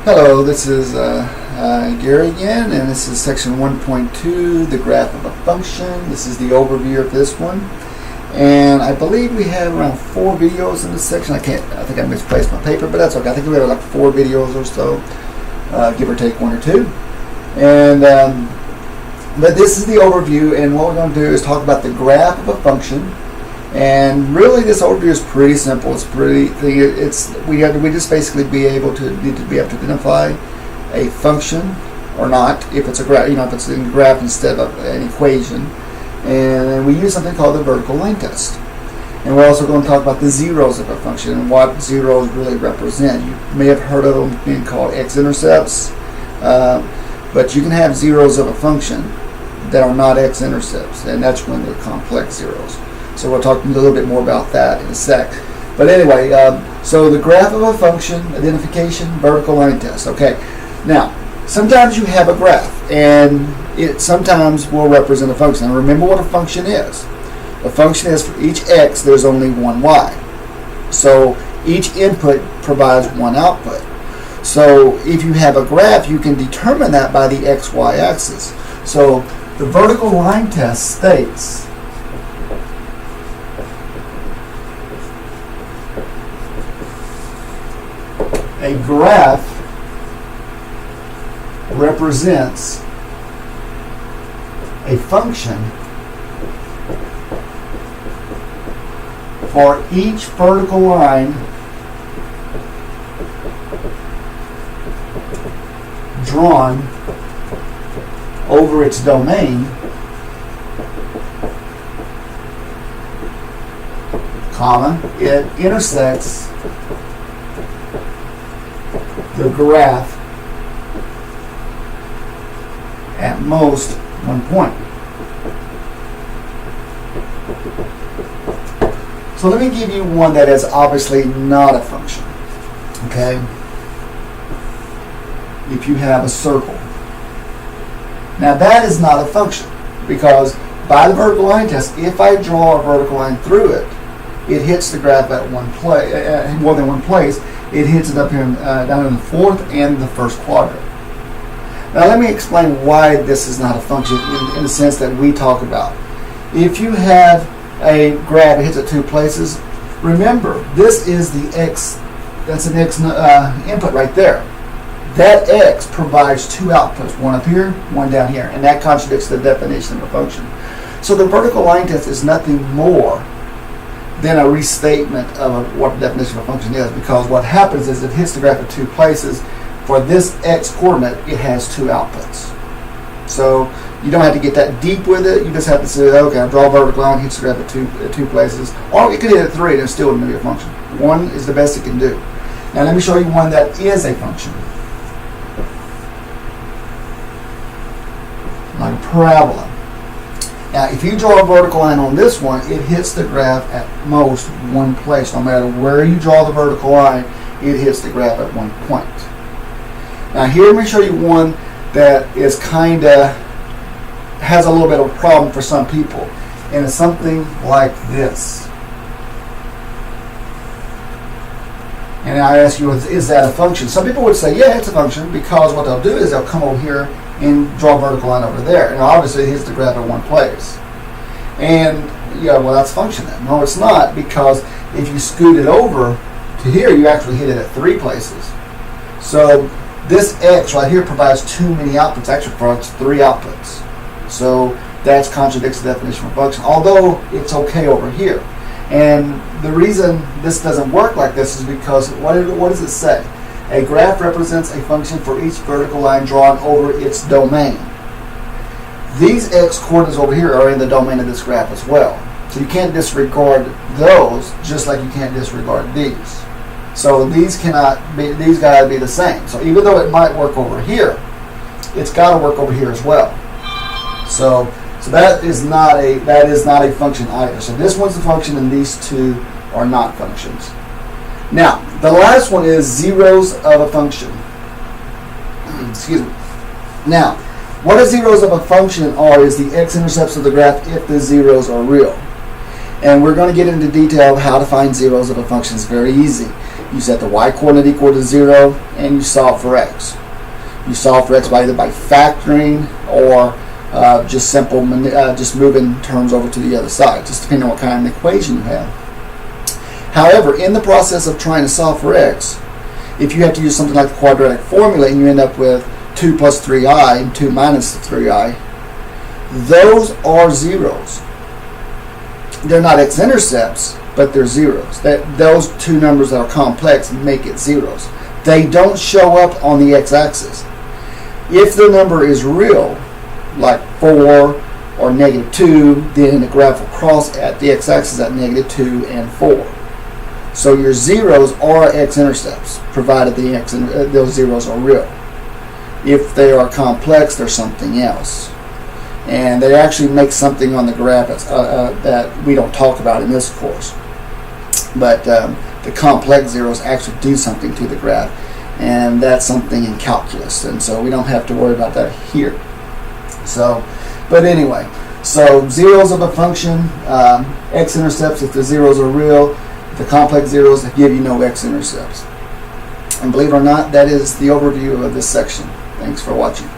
Hello, this is Gary again, and this is section 1.2, the graph of a function. This is the overview of this one, and I believe we have around 4 videos in this section. I think I misplaced my paper, but that's okay. I think we have like 4 videos or so, give or take 1 or 2. And but this is the overview, and what we're going to do is talk about the graph of a function. And really, this overview is pretty simple. It's we just basically need to be able to identify a function or not if it's a graph, if it's a graph instead of an equation. And we use something called the vertical line test. And we're also going to talk about the zeros of a function and what zeros really represent. You may have heard of them being called x-intercepts, but you can have zeros of a function that are not x-intercepts, and that's when they're complex zeros. So we'll talk a little bit more about that in a sec. But anyway, so the graph of a function, identification, vertical line test. Okay, now, sometimes you have a graph, and it sometimes will represent a function. Now remember what a function is. A function is for each x, there's only one y. So each input provides one output. So if you have a graph, you can determine that by the xy axis. So the vertical line test states a graph represents a function for each vertical line drawn over its domain, comma, it intersects the graph at most one point. So let me give you one that is obviously not a function. Okay? If you have a circle. Now that is not a function, because by the vertical line test, if I draw a vertical line through it, it hits the graph at more than one place. It hits it up here down in the 4th and the 1st quadrant. Now let me explain why this is not a function in the sense that we talk about. If you have a graph that hits at 2 places, remember this is the x, that's an x input right there. That x provides 2 outputs, one up here, one down here, and that contradicts the definition of a function. So the vertical line test is nothing more than a restatement of what the definition of a function is, because what happens is it hits the graph at 2 places. For this x coordinate, it has 2 outputs. So you don't have to get that deep with it. You just have to say, okay, I draw a vertical line, hits the graph at two places. Or it could hit at 3 and it's still going to be a function. 1 is the best it can do. Now let me show you one that is a function. Like a parabola. Now, if you draw a vertical line on this one, it hits the graph at most one place. No matter where you draw the vertical line, it hits the graph at one point. Now, here, let me show you one that is has a little bit of a problem for some people, and it's something like this. And I ask you, is that a function? Some people would say, yeah, it's a function, because what they'll do is they'll come over here and draw a vertical line over there, and obviously it hits the graph at one place. And yeah, well, that's function then. No, it's not, because if you scoot it over to here, you actually hit it at 3 places. So this x right here provides too many outputs. Actually provides 3 outputs. So that contradicts the definition of a function, although it's okay over here. And the reason this doesn't work like this is because what does it say? A graph represents a function for each vertical line drawn over its domain. These x coordinates over here are in the domain of this graph as well. So you can't disregard those, just like you can't disregard these. So these got to be the same. So even though it might work over here, it's got to work over here as well. So that is not a function either. So this one's a function, and these 2 are not functions. Now, the last one is zeros of a function. Excuse me. Now, what the zeros of a function are is the x-intercepts of the graph if the zeros are real. And we're going to get into detail of how to find zeros of a function. It's very easy. You set the y coordinate equal to 0, and you solve for x. You solve for x by either by factoring or just just moving terms over to the other side, just depending on what kind of equation you have. However, in the process of trying to solve for x, if you have to use something like the quadratic formula and you end up with 2 plus 3i and 2 minus 3i, those are zeros. They're not x-intercepts, but they're zeros. Those two numbers that are complex make it zeros. They don't show up on the x-axis. If the number is real, like 4 or negative 2, then the graph will cross at the x-axis at negative 2 and 4. So your zeros are x-intercepts, provided those zeros are real. If they are complex, they're something else. And they actually make something on the graph that we don't talk about in this course. But the complex zeros actually do something to the graph, and that's something in calculus, and so we don't have to worry about that here. So, but anyway, so zeros of a function, x-intercepts if the zeros are real, the complex zeros that give you no x-intercepts. And believe it or not, that is the overview of this section. Thanks for watching.